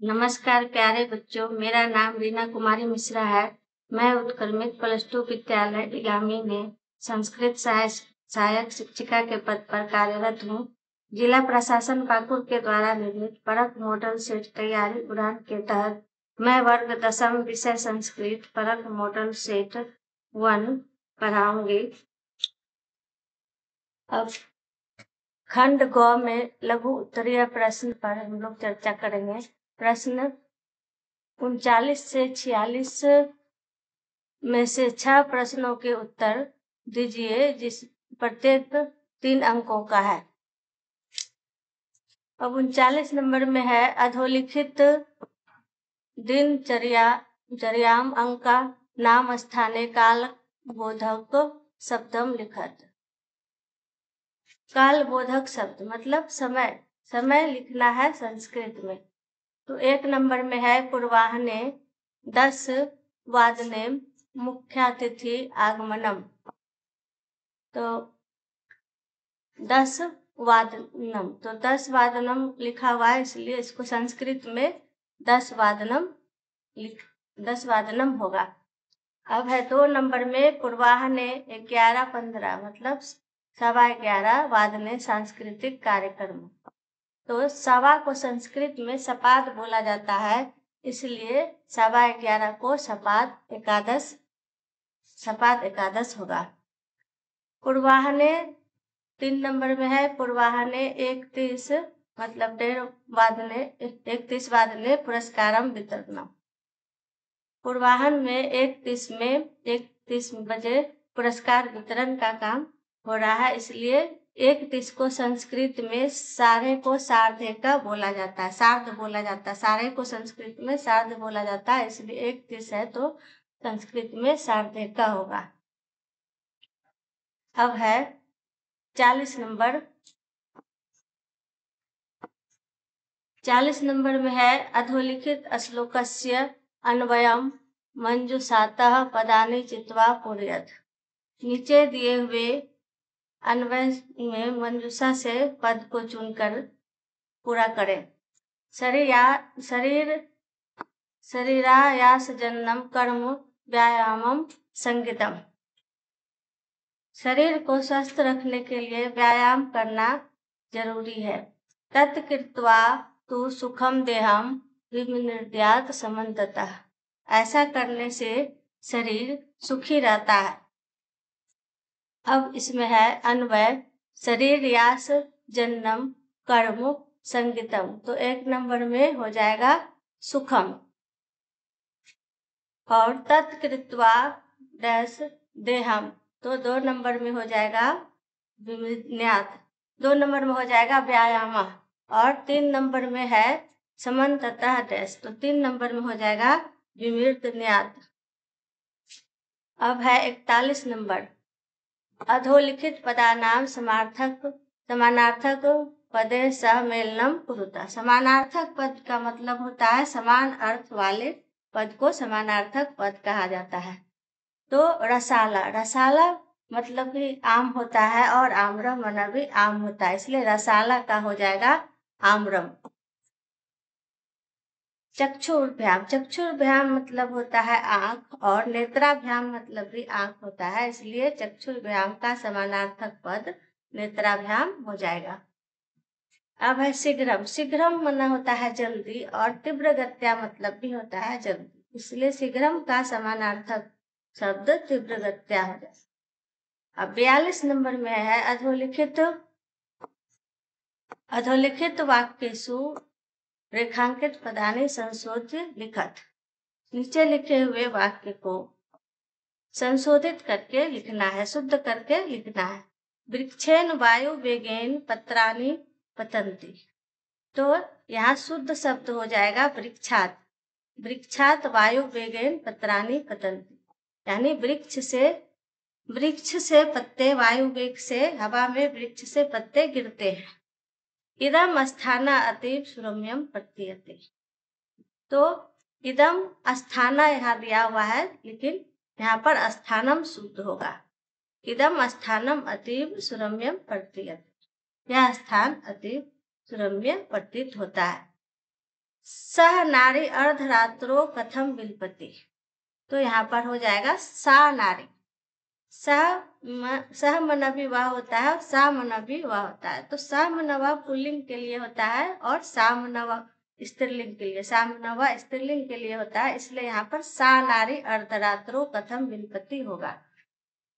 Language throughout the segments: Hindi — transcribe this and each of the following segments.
नमस्कार प्यारे बच्चों, मेरा नाम रीना कुमारी मिश्रा है। मैं उत्क्रमित +2 विद्यालय इलामी में संस्कृत सहायक शिक्षिका के पद पर कार्यरत हूँ। जिला प्रशासन पाकुड़ के द्वारा निर्मित परख मॉडल सेट तैयारी उड़ान के तहत मैं वर्ग 10वीं विषय संस्कृत परख मॉडल सेट 1 पढ़ाऊंगी। अब खंड ग में लघु उत्तरीय प्रश्न पर हम लोग चर्चा करेंगे। प्रश्न 39 से 46 में से 6 प्रश्नों के उत्तर दीजिए, जिस प्रत्येक 3 अंकों का है। अब 39 नंबर में है अधोलिखित दिनचर्याम अंका नाम स्थाने काल बोधक शब्दम लिखत। काल बोधक शब्द मतलब समय लिखना है संस्कृत में। तो 1 नंबर में है पूर्वाह्ने 10 वादने मुख्यातिथि आगमनम। तो 10 वादनम, तो 10 वादनम लिखा हुआ है, इसलिए इसको संस्कृत में 10 वादनम होगा। अब है 2 नंबर में पूर्वाह्ने 11:15 मतलब 11:15 वादने सांस्कृतिक कार्यक्रम। तो सवा को संस्कृत में सपाद बोला जाता है, इसलिए 11:15 को सपाद एकादश होगा। पूर्वाह्ने 3 नंबर में है पूर्वाह्ने 31 मतलब 31 वादने पुरस्कारम वितरणम। पूर्वाह्न में 31 बजे पुरस्कार वितरण का काम हो रहा है, इसलिए 31 को संस्कृत में साढ़े को सार्धेका बोला जाता है, सार्ध बोला जाता है। साढ़े को संस्कृत में सार्ध बोला जाता है, इसलिए 31 है तो संस्कृत में सार्धेका होगा। अब है 40 नंबर। 40 नंबर में है अधोलिखित श्लोकस्य अन्वयम मंजुषातः पदानि चित्वा पूरयत। नीचे दिए हुए अन्वय में मंजुषा से पद को चुनकर पूरा करें। शरीरायासजननम कर्म व्यायामम संगीतम। शरीर को स्वस्थ रखने के लिए व्यायाम करना जरूरी है। तत्कृत्वा तु सुखम देहम विनिर्द्यात् समन्ततः। ऐसा करने से शरीर सुखी रहता है। अब इसमें है अन्वय शरीरयास जन्नम कर्म संगीतम। तो 1 नंबर में हो जाएगा सुखम और तत्कृत्वा डैश देहम, तो 2 नंबर में हो जाएगा विनिर्द्यात्। 2 नंबर में हो जाएगा व्यायाम और 3 नंबर में है समन्ततः डैश, तो 3 नंबर में हो जाएगा विनिर्द्यात्। अब है 41 नंबर। अधोलिखित पदानाम समानार्थक पदे सहमेलनम कुरुता। समानार्थक पद का मतलब होता है समान अर्थ वाले पद को समानार्थक पद कहा जाता है। तो रसाला मतलब भी आम होता है और आम्रम मना भी आम होता है, इसलिए रसाला का हो जाएगा आम्रम। चक्षुर्भ्याम मतलब होता है आंख और नेत्राभ्याम मतलब भी आंख होता है, इसलिए चक्षुर्भ्याम का समानार्थक पद नेत्राभ्याम हो जाएगा। अब है शीघ्रम मना होता है जल्दी और तीव्र गत्या मतलब भी होता है जल्दी, इसलिए शीघ्रम का समानार्थक शब्द तीव्र गत्या हो जाएगा। अब 42 नंबर में है अधोलिखित वाक्येषु रेखांकित पदानि संशोध्य लिखत। नीचे लिखे हुए वाक्य को संशोधित करके लिखना है, शुद्ध करके लिखना है। वृक्षेन वायु वेगेन पत्राणि पतन्ति। तो यहाँ शुद्ध शब्द हो जाएगा वृक्षात वायु वेगेन पत्राणि पतन्ति, यानी वृक्ष से पत्ते वायु वेग से हवा में वृक्ष से पत्ते गिरते हैं। इदम स्थाना अतीव सुरम्यम प्रतीयते। तो इदम स्थाना यहाँ दिया हुआ है, लेकिन यहाँ पर स्थानम शुद्ध होगा। इदम स्थानम अतीव सुरम्यम प्रतीयते। यह स्थान अतीव सुरम्य प्रतीत होता है। सह नारी अर्धरात्रो कथम विलपति। तो यहाँ पर हो जाएगा सा नारी। सह मना भी वाह होता है और सा मना भी वाह होता है। तो सा मना वाह पुल्लिंग के लिए होता है और सा मना वाह स्त्रीलिंग के लिए, सा मना वाह स्त्रीलिंग के लिए होता है, इसलिए यहाँ पर सा नारी अर्धरात्रो कथम विलपति होगा।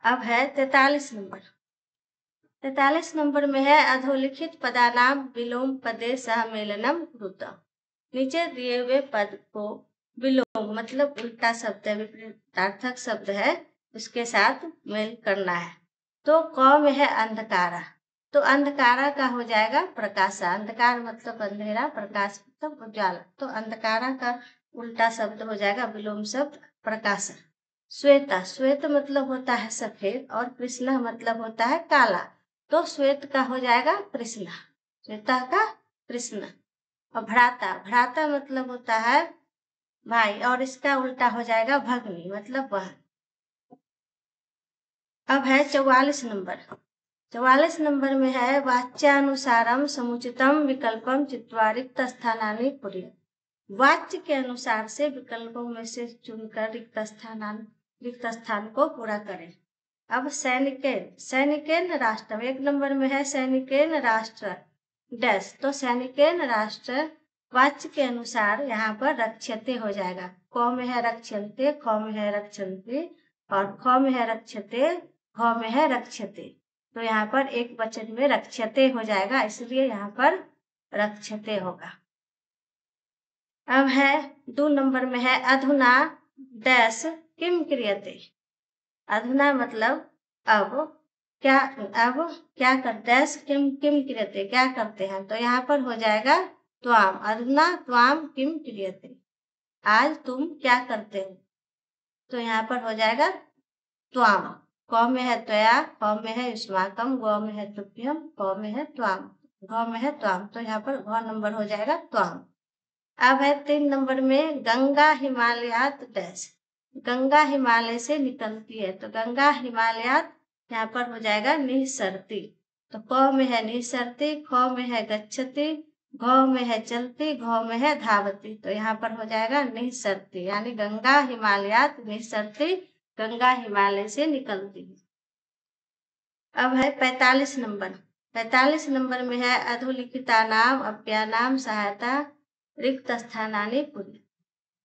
अब है 43 नंबर। 43 नंबर में है अधोलिखित पदानाम विलोम पदे सह मेलनम कुरुत। नीचे दिए हुए पद को विलोम मतलब उल्टा शब्द है, विपरीतार्थक शब्द है, उसके साथ मेल करना है। तो क में है अंधकारा, तो अंधकारा का हो जाएगा प्रकाशा। अंधकार मतलब अंधेरा, प्रकाश मतलब उजाला। तो अंधकारा का उल्टा शब्द हो जाएगा विलोम शब्द प्रकाशा। श्वेता, श्वेत मतलब होता है सफेद और कृष्णा मतलब होता है काला। तो श्वेत का हो जाएगा कृष्णा, श्वेता का कृष्णा। और भ्राता, भ्राता मतलब होता है भाई और इसका उल्टा हो जाएगा भगनी मतलब बहन। अब है 44 नंबर। 44 नंबर में है वाच्यानुसारम समुचितम विकल्पम चित्वा रिक्त स्थानानि पूर्य। वाच्य के अनुसार से विकल्पों में से चुनकर रिक्त स्थान को पूरा करें। अब सैनिकेन, सैनिकेन राष्ट्र, एक नंबर में है सैनिकेन राष्ट्र डैश। तो सैनिकेन राष्ट्र वाच्य के अनुसार यहाँ पर रक्षते हो जाएगा। क में है रक्षन्ते, ख में है रक्षन्ते और ख में है रक्षते, घ में है रक्षते। तो यहाँ पर एक वचन में रक्षते हो जाएगा, इसलिए यहाँ पर रक्षते होगा। अब है 2 नंबर में है अधुना डैश किम क्रियते। अधुना मतलब अब क्या, अब क्या करते हैं, किम किम क्रियते क्या करते हैं। तो यहाँ पर हो जाएगा त्वाम, अधुना त्वाम किम क्रियते, आज तुम क्या करते हो। तो यहाँ पर हो जाएगा त्वाम। क में है त्वया, ख में है युष्माकम, ग में है तुभ्यम, प में है त्वाम, घ में है त्वाम। तो यहाँ पर घ नंबर हो जाएगा त्वाम। अब है 3 नंबर में गंगा हिमालयात डैश। गंगा हिमालय से निकलती है, तो गंगा हिमालयात यहाँ पर हो जाएगा निःसरती। तो क में है निःसरती, ख में है गच्छति, घ में है चलती, घ में है धावती। तो यहाँ पर हो जाएगा निःसरती, यानी गंगा हिमालयात निःसरती, गंगा हिमालय से निकलती है। अब है 45 नंबर। 45 नंबर में है अधोलिखिता नाम अव्ययनाम सहायता रिक्त स्थानानि पूर्य।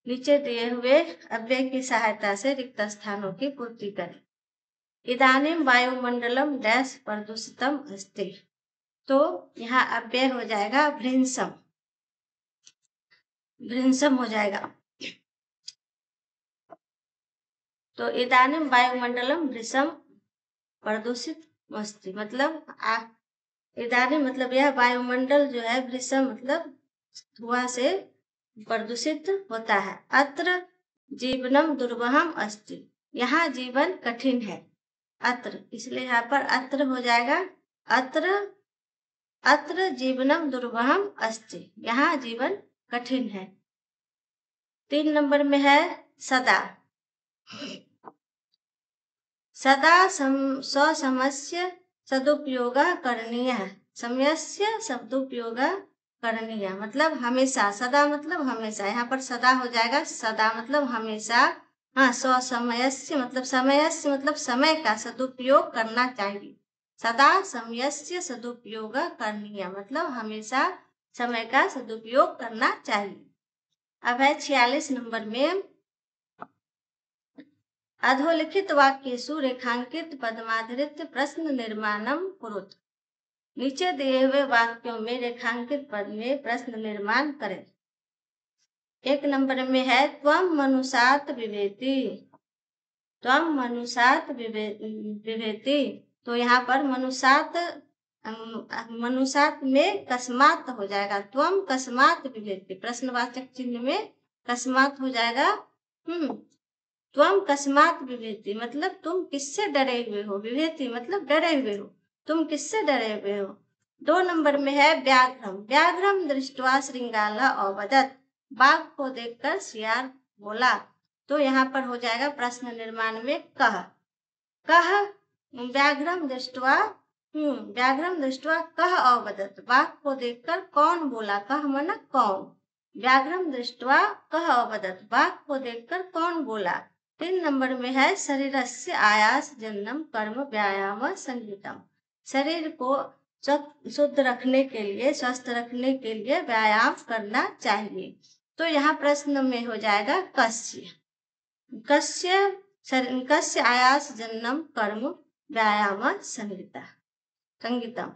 नीचे दिए हुए अव्यय की सहायता से रिक्त स्थानों की पूर्ति करें। इदानीम वायुमंडलम डैश प्रदूषितम अस्ति। तो यहाँ अव्यय हो जाएगा भृंसम, भृंसम हो जाएगा। तो इदानीम वायुमंडलम भृंसम प्रदूषित अस्ति मतलब इदानीम मतलब यह वायुमंडल जो है भृंसम मतलब धुआं से प्रदूषित होता है। अत्र जीवनम दुर्वहम अस्ति, यहाँ जीवन कठिन है। अत्र, इसलिए यहाँ पर अत्र हो जाएगा अत्र, अत्र जीवनम दुर्वहम अस्ति, यहाँ जीवन कठिन है। 3 नंबर में है सदा। सदा स्वसमस्य सदुपयोग करणीय, समयस्य सदुपयोग करणीय मतलब हमेशा, सदा मतलब हमेशा, यहाँ पर सदा हो जाएगा सदा मतलब हमेशा। हाँ, स्वसमयस्य मतलब समयस्य मतलब समय का सदुपयोग करना चाहिए। सदा समयस्य सदुपयोग करणीय मतलब हमेशा समय का सदुपयोग करना चाहिए। अब है 46 नंबर में अधोलिखित वाक्येषु रेखांकित पदमाधृत्य प्रश्न निर्माणम कुरुत। नीचे दिए हुए वाक्यों में रेखांकित पद में प्रश्न निर्माण करें। 1 नंबर में है त्वम मनुषात् विवेति, त्वम मनुषात् विवेति। तो यहाँ पर मनुषात्, मनुषात् में कस्मात् हो जाएगा, त्वम कस्मात् विवेति, प्रश्नवाचक चिन्ह में कस्मात् हो जाएगा। त्वम कस्मात् विवेति मतलब तुम किससे डरे हुए हो, विवेति मतलब डरे हुए हो, तुम किससे डरे हुए हो। 2 नंबर में है व्याघ्रम, व्याघ्रम दृष्ट्वा श्रृंगाला अवदत्, बाघ को देखकर सियार बोला। तो यहाँ पर हो जाएगा प्रश्न निर्माण में कह, कह व्याघ्रम दृष्ट्वा, व्याघ्रम दृष्ट्वा कह अवदत्, बाघ को देखकर कौन बोला, कह मना कौन। व्याघ्रम दृष्ट्वा कः अवदत्, बाघ को देखकर कौन बोला। 3 नंबर में है शरीरस्य आयास जन्यम कर्म व्यायाम संगीतम, शरीर को शुद्ध रखने के लिए, स्वस्थ रखने के लिए व्यायाम करना चाहिए। तो यहाँ प्रश्न में हो जाएगा कस्य, कस्य आयास जन्यम कर्म व्यायाम संगीतम।